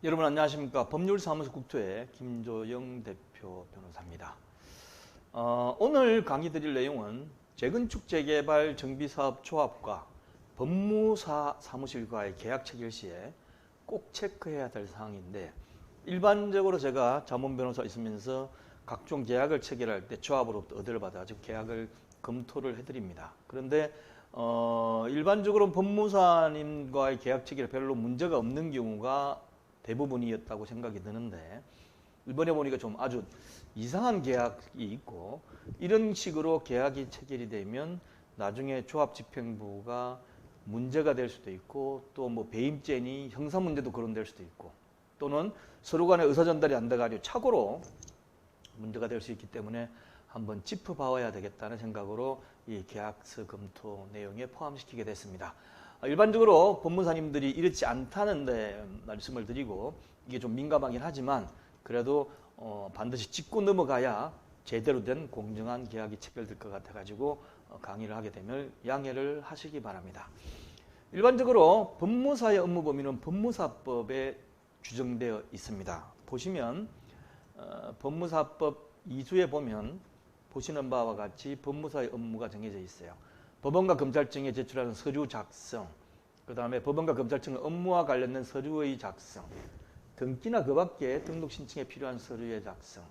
여러분 안녕하십니까. 법률사무소 국토의 김조영 대표 변호사입니다. 오늘 강의 드릴 내용은 재건축 재개발 정비사업 조합과 법무사 사무실과의 계약 체결 시에 꼭 체크해야 될 사항인데, 일반적으로 제가 자문 변호사 있으면서 각종 계약을 체결할 때 조합으로부터 의뢰를 받아가지고 계약을 검토를 해드립니다. 그런데 일반적으로 법무사님과의 계약 체결에 별로 문제가 없는 경우가 대부분이었다고 생각이 드는데, 이번에 보니까 좀 아주 이상한 계약이 있고, 이런 식으로 계약이 체결이 되면 나중에 조합집행부가 문제가 될 수도 있고, 또 뭐 배임죄니 형사 문제도 거론될 수도 있고, 또는 서로 간에 의사전달이 안 돼가지고 착오로 문제가 될 수 있기 때문에 한번 짚어봐야 되겠다는 생각으로 이 계약서 검토 내용에 포함시키게 됐습니다. 일반적으로 법무사님들이 이렇지 않다는데 말씀을 드리고, 이게 좀 민감하긴 하지만 그래도 반드시 짚고 넘어가야 제대로 된 공정한 계약이 체결될 것 같아가지고 강의를 하게 되면 양해를 하시기 바랍니다. 일반적으로 법무사의 업무 범위는 법무사법에 규정되어 있습니다. 보시면 법무사법 2조에 보면 보시는 바와 같이 법무사의 업무가 정해져 있어요. 법원과 검찰청에 제출하는 서류 작성, 그 다음에 법원과 검찰청의 업무와 관련된 서류의 작성, 등기나 그 밖에 등록 신청에 필요한 서류의 작성,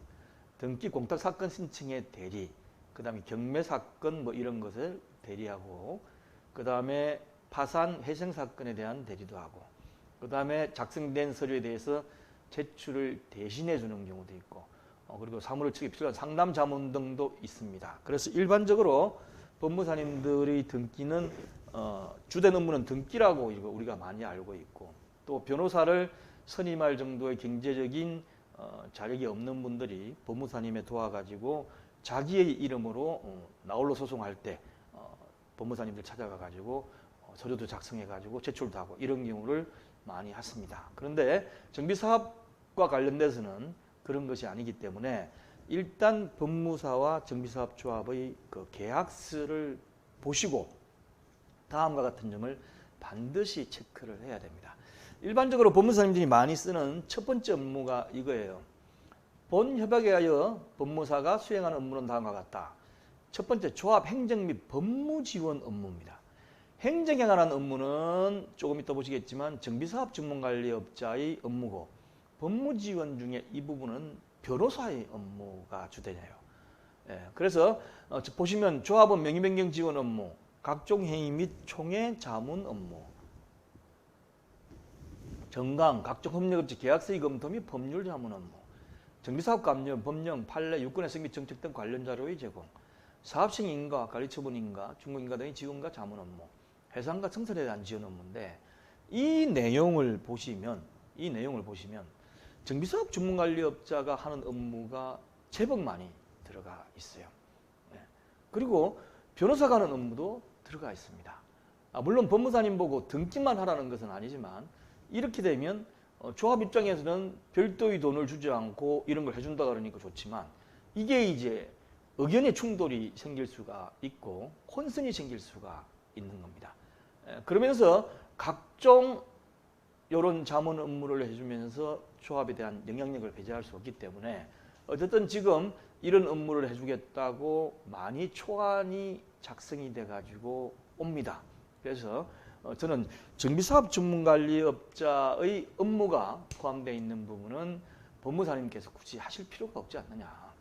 등기 공탁 사건 신청의 대리, 그 다음에 경매 사건 뭐 이런 것을 대리하고, 그 다음에 파산 회생 사건에 대한 대리도 하고, 그 다음에 작성된 서류에 대해서 제출을 대신해 주는 경우도 있고, 그리고 사무를 측에 필요한 상담 자문 등도 있습니다. 그래서 일반적으로 법무사님들의 등기는 주된 업무는 등기라고 우리가 많이 알고 있고, 또 변호사를 선임할 정도의 경제적인 자력이 없는 분들이 법무사님에 도와가지고 자기의 이름으로 나홀로 소송할 때 법무사님들 찾아가가지고 서류도 작성해가지고 제출도 하고 이런 경우를 많이 하십니다. 그런데 정비사업과 관련돼서는 그런 것이 아니기 때문에 일단 법무사와 정비사업조합의 그 계약서를 보시고 다음과 같은 점을 반드시 체크를 해야 됩니다. 일반적으로 법무사님들이 많이 쓰는 첫 번째 업무가 이거예요. 본 협약에 의하여 법무사가 수행하는 업무는 다음과 같다. 첫 번째, 조합 행정 및 법무 지원 업무입니다. 행정에 관한 업무는 조금 이따 보시겠지만 정비사업 주문관리업자의 업무고, 법무 지원 중에 이 부분은 변호사의 업무가 주되네요. 그래서 보시면 조합은 명의 변경 지원 업무, 각종 행위 및 총회 자문 업무, 정강, 각종 협력업체 계약서의 검토 및 법률 자문 업무, 정비사업 감정, 법령, 판례, 유권의 승계 정책 등 관련 자료의 제공, 사업식 인가, 관리처분 인가, 중공인가 등의 지원과 자문 업무, 해상과 청산에 대한 지원 업무인데, 이 내용을 보시면 정비사업 주문관리업자가 하는 업무가 제법 많이 들어가 있어요. 그리고 변호사가 하는 업무도 들어가 있습니다. 물론 법무사님 보고 등기만 하라는 것은 아니지만, 이렇게 되면 조합 입장에서는 별도의 돈을 주지 않고 이런 걸 해준다 그러니까 좋지만, 이게 이제 의견의 충돌이 생길 수가 있고 혼선이 생길 수가 있는 겁니다. 그러면서 각종 이런 자문 업무를 해주면서 조합에 대한 영향력을 배제할 수 없기 때문에, 어쨌든 지금 이런 업무를 해주겠다고 많이 초안이 작성이 돼가지고 옵니다. 그래서 저는 정비사업 주문관리업자의 업무가 포함되어 있는 부분은 법무사님께서 굳이 하실 필요가 없지 않느냐.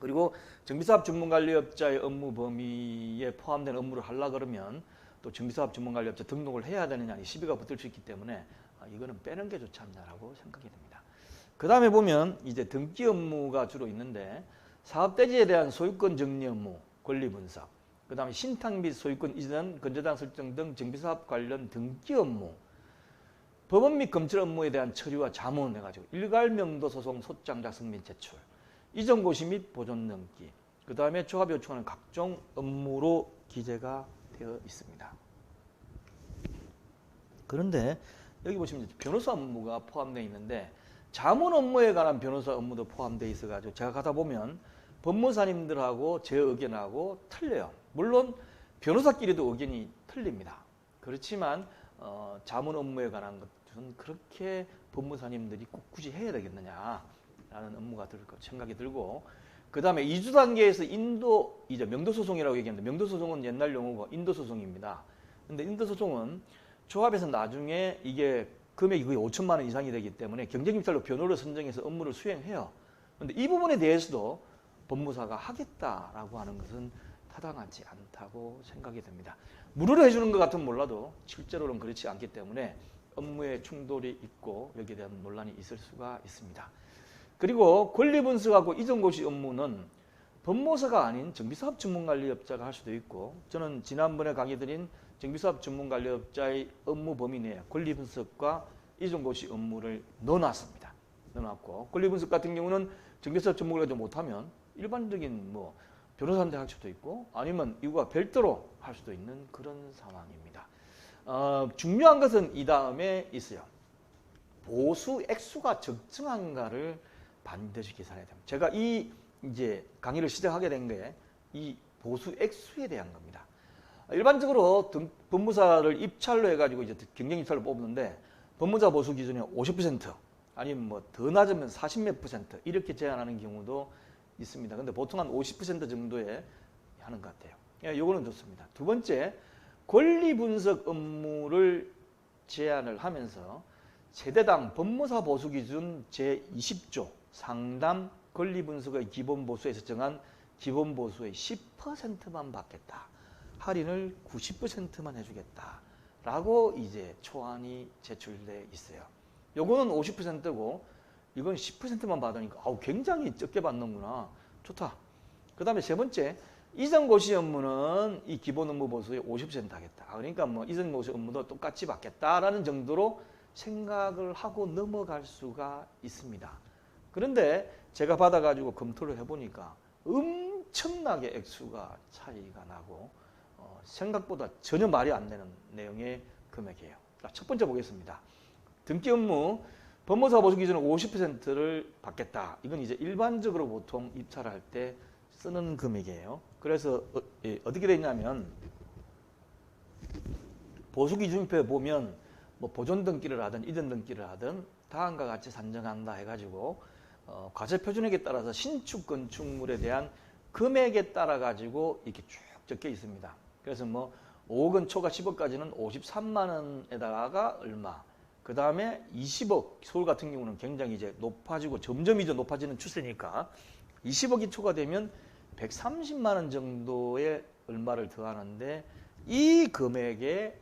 그리고 정비사업 주문관리업자의 업무 범위에 포함된 업무를 하려고 그러면 또 정비사업 주문관리업자 등록을 해야 되느냐, 이 시비가 붙을 수 있기 때문에 이거는 빼는 게 좋지 않냐라고 생각이 됩니다. 그 다음에 보면 이제 등기 업무가 주로 있는데, 사업대지에 대한 소유권 정리 업무, 권리 분석, 그 다음에 신탁 및 소유권 이전, 건조장 설정 등 정비사업 관련 등기 업무, 법원 및 검찰 업무에 대한 처리와 자문 해가지고 일괄명도 소송 소장 작성 및 제출, 이전 고시 및 보존 등기, 그 다음에 조합이 요청하는 각종 업무로 기재가 되어 있습니다. 그런데 여기 보시면 변호사 업무가 포함되어 있는데, 자문 업무에 관한 변호사 업무도 포함되어 있어가지고 제가 가다 보면 법무사님들하고 제 의견하고 틀려요. 물론 변호사끼리도 의견이 틀립니다. 그렇지만 자문 업무에 관한 것, 저는 그렇게 법무사님들이 꼭 굳이 해야 되겠느냐라는 업무가 들 생각이 들고, 그 다음에 이주 단계에서 이제 명도소송이라고 얘기하는데, 명도소송은 옛날 용어고 인도소송입니다. 근데 인도소송은 조합에서 나중에 이게 금액이 거의 5천만 원 이상이 되기 때문에 경쟁입찰로 변호를 선정해서 업무를 수행해요. 근데 이 부분에 대해서도 법무사가 하겠다라고 하는 것은 타당하지 않다고 생각이 됩니다. 무료로 해주는 것 같으면 몰라도 실제로는 그렇지 않기 때문에 업무에 충돌이 있고 여기에 대한 논란이 있을 수가 있습니다. 그리고 권리분석하고 이전고시 업무는 법무사가 아닌 정비사업 전문관리업자가 할 수도 있고, 저는 지난번에 강의 드린 정비사업 전문관리업자의 업무 범위 내에 권리분석과 이전고시 업무를 넣어놨습니다. 넣어놨고, 권리분석 같은 경우는 정비사업 전문관리업자 못하면 일반적인 변호사한테 할 수도 있고, 아니면 이거와 별도로 할 수도 있는 그런 상황입니다. 중요한 것은 이 다음에 있어요. 보수 액수가 적정한가를 반드시 계산해야 됩니다. 제가 이제 강의를 시작하게 된 게 이 보수 액수에 대한 겁니다. 일반적으로 법무사를 입찰로 해가지고 이제 경쟁 입찰로 뽑는데, 법무사 보수 기준이 50% 아니면 더 낮으면 40몇 % 이렇게 제한하는 경우도 있습니다. 근데 보통 한 50% 정도에 하는 것 같아요. 요거는 좋습니다. 두 번째, 권리 분석 업무를 제한을 하면서 세대당 법무사 보수 기준 제20조 상담 권리 분석의 기본 보수에서 정한 기본 보수의 10%만 받겠다. 할인을 90%만 해주겠다. 라고 이제 초안이 제출돼 있어요. 요거는 50%고 이건 10%만 받으니까 굉장히 적게 받는구나. 좋다. 그 다음에 세 번째, 이전고시 업무는 이 기본 업무 보수의 50% 하겠다. 그러니까 이전고시 업무도 똑같이 받겠다라는 정도로 생각을 하고 넘어갈 수가 있습니다. 그런데 제가 받아가지고 검토를 해보니까 엄청나게 액수가 차이가 나고 생각보다 전혀 말이 안 되는 내용의 금액이에요. 첫 번째 보겠습니다. 등기 업무 법무사 보수 기준은 50%를 받겠다. 이건 이제 일반적으로 보통 입찰을 할 때 쓰는 금액이에요. 그래서 어떻게 되어 있냐면, 보수 기준표에 보면 보존 등기를 하든 이전 등기를 하든 다음과 같이 산정한다 해가지고 과세 표준액에 따라서 신축 건축물에 대한 금액에 따라 가지고 이렇게 쭉 적혀 있습니다. 그래서 5억 원 초과 10억까지는 53만 원에다가 얼마, 그 다음에 20억, 서울 같은 경우는 굉장히 이제 높아지고 점점 이제 높아지는 추세니까 20억이 초과되면 130만 원 정도의 얼마를 더하는데 이 금액의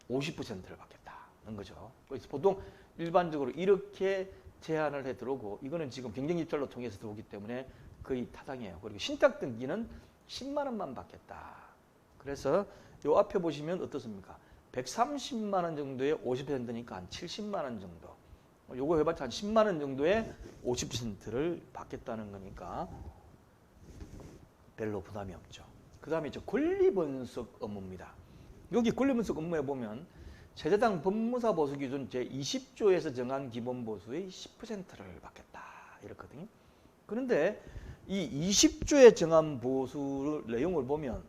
50%를 받겠다는 거죠. 그래서 보통 일반적으로 이렇게 제한을 해 들어오고, 이거는 지금 경쟁입찰로 통해서 들어오기 때문에 거의 타당해요. 그리고 신탁 등기는 10만 원만 받겠다. 그래서 요 앞에 보시면 어떻습니까? 130만 원 정도의 50%니까 한 70만 원 정도. 요거 해봤자 한 10만 원 정도의 50%를 받겠다는 거니까 별로 부담이 없죠. 그 다음에 권리분석 업무입니다. 여기 권리분석 업무에 보면 세대당 법무사 보수 기준 제20조에서 정한 기본 보수의 10%를 받겠다. 이렇거든요. 그런데 이 20조에 정한 보수 내용을 보면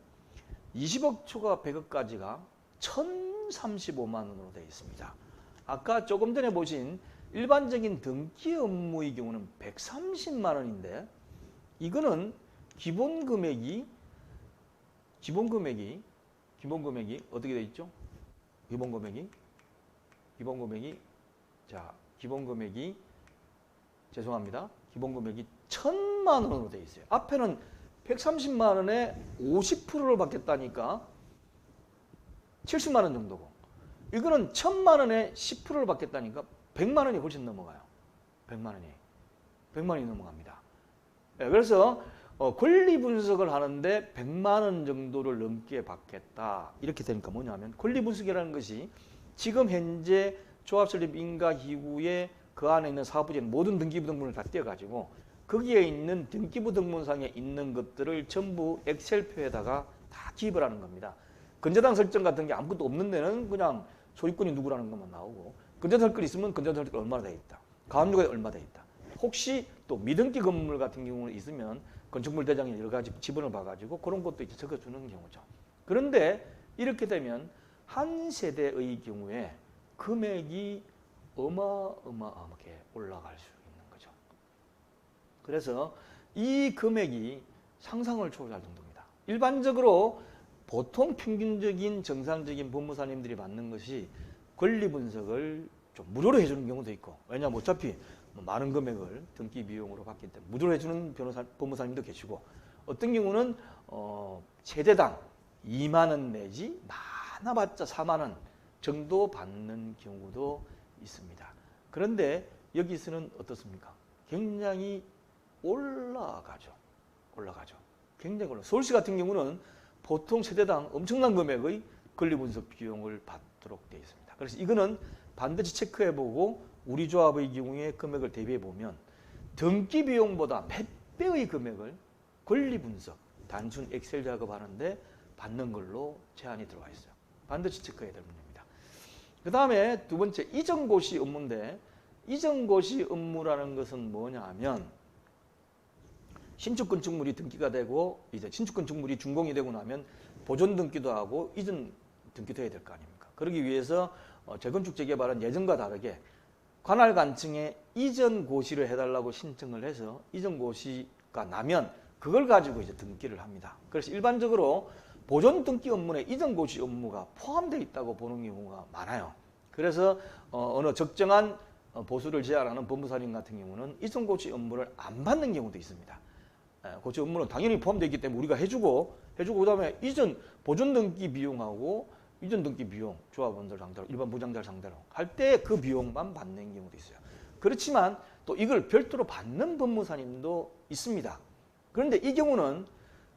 20억 초과 100억까지가 1,035만 원으로 되어 있습니다. 아까 조금 전에 보신 일반적인 등기 업무의 경우는 130만 원인데, 이거는 기본 금액이 어떻게 되어 있죠? 기본 금액이 죄송합니다. 기본 금액이 1,000만 원으로 되어 있어요. 앞에는 130만 원에 50%를 받겠다니까 70만 원 정도고, 이거는 1,000만 원에 10%를 받겠다니까 100만 원이 훨씬 넘어가요. 100만 원이 넘어갑니다. 그래서 권리 분석을 하는데 100만 원 정도를 넘게 받겠다. 이렇게 되니까 뭐냐면, 권리 분석이라는 것이 지금 현재 조합설립 인가 기구에 그 안에 있는 사업부지는 모든 등기부 등본을 다 떼어가지고 거기에 있는 등기부 등본상에 있는 것들을 전부 엑셀표에다가 다 기입을 하는 겁니다. 건재당 설정 같은 게 아무것도 없는 데는 그냥 소유권이 누구라는 것만 나오고, 건재당 설정이 있으면 건재당 설정 얼마나 돼 있다, 가압류가 얼마 돼 있다, 혹시 또 미등기 건물 같은 경우는 있으면 건축물 대장에 여러 가지 지분을 봐가지고 그런 것도 이제 적어주는 경우죠. 그런데 이렇게 되면 한 세대의 경우에 금액이 어마어마하게 올라갈 수 있는 거죠. 그래서 이 금액이 상상을 초월할 정도입니다. 일반적으로 보통 평균적인 정상적인 법무사님들이 받는 것이 권리 분석을 좀 무료로 해주는 경우도 있고, 왜냐하면 어차피 많은 금액을 등기 비용으로 받기 때문에 무료로 해주는 법무사님도 계시고, 어떤 경우는 세대당 2만 원 내지 많아봤자 4만 원 정도 받는 경우도 있습니다. 그런데 여기서는 어떻습니까? 굉장히 올라가죠. 굉장히 올라. 서울시 같은 경우는 보통 세대당 엄청난 금액의 권리분석 비용을 받도록 되어 있습니다. 그래서 이거는 반드시 체크해보고 우리 조합의 경우에 금액을 대비해보면 등기 비용보다 몇 배의 금액을 권리분석, 단순 엑셀 작업하는데 받는 걸로 제한이 들어와 있어요. 반드시 체크해야 될 문제입니다. 그 다음에 두 번째, 이전고시 업무인데, 이전고시 업무라는 것은 뭐냐 하면 신축 건축물이 등기가 되고 이제 신축 건축물이 준공이 되고 나면 보존 등기도 하고 이전 등기도 해야 될 거 아닙니까? 그러기 위해서 재건축 재개발은 예전과 다르게 관할 관청에 이전 고시를 해달라고 신청을 해서 이전 고시가 나면 그걸 가지고 이제 등기를 합니다. 그래서 일반적으로 보존 등기 업무에 이전 고시 업무가 포함되어 있다고 보는 경우가 많아요. 그래서 어느 적정한 보수를 제한하는 법무사님 같은 경우는 이전 고시 업무를 안 받는 경우도 있습니다. 고시 업무는 당연히 포함되어 있기 때문에 우리가 해주고 그다음에 이전 보존 등기 비용하고 이전 등기 비용 조합원들 상대로 일반 부장자를 상대로 할 때 그 비용만 받는 경우도 있어요. 그렇지만 또 이걸 별도로 받는 법무사님도 있습니다. 그런데 이 경우는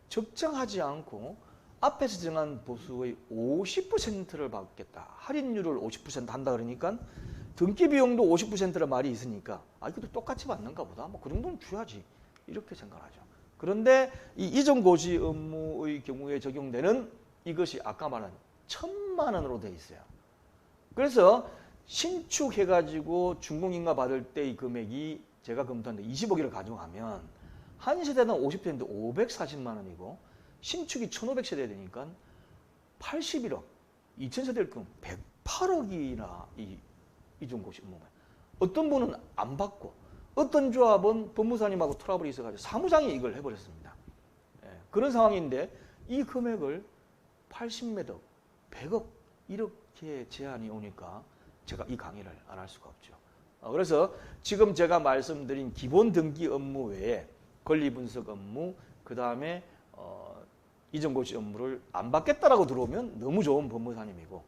적정하지 않고 앞에서 정한 보수의 50%를 받겠다. 할인율을 50% 한다 그러니까 등기 비용도 50%란 말이 있으니까 이것도 똑같이 받는가 보다. 뭐 그 정도는 줘야지. 이렇게 생각하죠. 그런데 이 이전 고시 업무의 경우에 적용되는 이것이 아까 말한 1,000만 원으로 돼 있어요. 그래서 신축해가지고 준공인가 받을 때의 금액이 제가 검토한데 20억이를 가져가면 한 세대당 50%인데 540만 원이고 신축이 1,500세대 되니까 81억, 2,000세대일 금 108억이나 이 이전 고시 업무만. 어떤 분은 안 받고 어떤 조합은 법무사님하고 트러블이 있어가지고 사무장이 이걸 해버렸습니다. 그런 상황인데 이 금액을 80몇 억, 100억 이렇게 제한이 오니까 제가 이 강의를 안 할 수가 없죠. 그래서 지금 제가 말씀드린 기본 등기 업무 외에 권리분석 업무, 그 다음에 이전고시 업무를 안 받겠다라고 들어오면 너무 좋은 법무사님이고,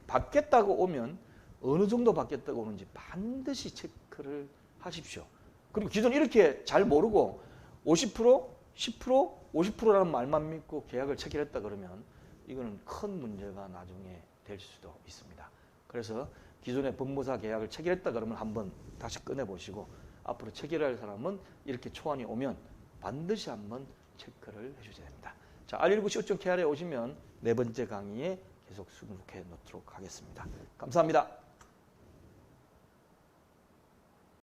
받겠다고 오면 어느 정도 받겠다고 오는지 반드시 체크를 하십시오. 그리고 기존 이렇게 잘 모르고 50%, 10%, 50%라는 말만 믿고 계약을 체결했다 그러면 이거는 큰 문제가 나중에 될 수도 있습니다. 그래서 기존의 법무사 계약을 체결했다 그러면 한번 다시 꺼내보시고 앞으로 체결할 사람은 이렇게 초안이 오면 반드시 한번 체크를 해주셔야 됩니다. 자, R19 co.kr에 오시면 네 번째 강의에 계속 수록해 놓도록 하겠습니다. 감사합니다.